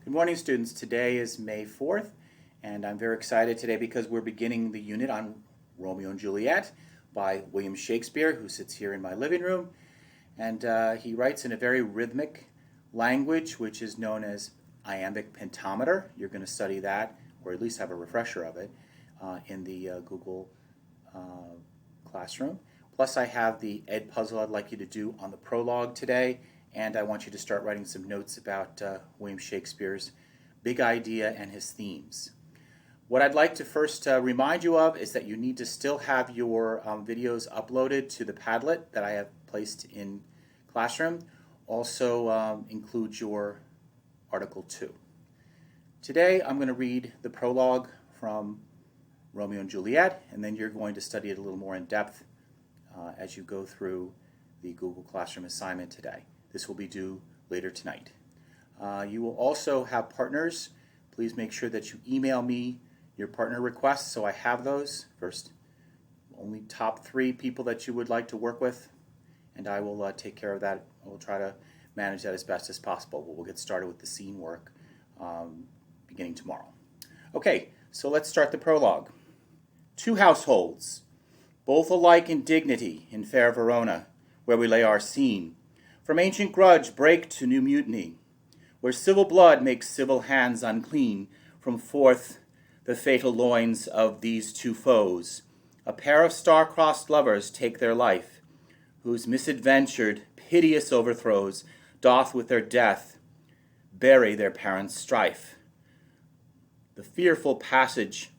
Good morning, students. Today is May 4th, and I'm very excited today because we're beginning the unit on Romeo and Juliet by William Shakespeare, who sits here in my living room. And he writes in a very rhythmic language, which is known as iambic pentameter. You're going to study that, or at least have a refresher of it, in the Google Classroom. Plus, I have the Ed puzzle I'd like you to do on the prologue today, and I want you to start writing some notes about William Shakespeare's big idea and his themes. What I'd like to first remind you of is that you need to still have your videos uploaded to the Padlet that I have placed in Classroom. Also include your Article 2. Today I'm going to read the prologue from Romeo and Juliet, and then you're going to study it a little more in depth as you go through the Google Classroom assignment today. This will be due later tonight. You will also have partners. Please make sure that you email me your partner requests so I have those. First, only top 3 people that you would like to work with, and I will take care of that. I will try to manage that as best as possible. But we'll get started with the scene work beginning tomorrow. Okay, so let's start the prologue. 2 households, both alike in dignity, in fair Verona, where we lay our scene. From ancient grudge break to new mutiny, where civil blood makes civil hands unclean. From forth the fatal loins of these 2 foes, a pair of star-crossed lovers take their life, whose misadventured, piteous overthrows doth with their death bury their parents' strife. The fearful passage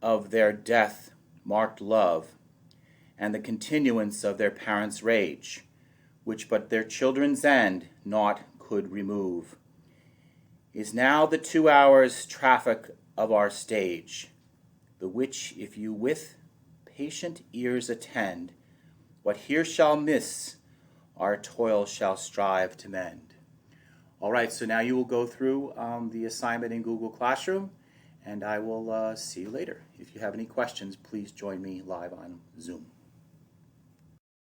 of their death marked love, and the continuance of their parents' rage, which but their children's end naught could remove, is now the 2 hours' traffic of our stage, the which if you with patient ears attend, what here shall miss, our toil shall strive to mend. All right, so now you will go through the assignment in Google Classroom, and I will see you later. If you have any questions, please join me live on Zoom.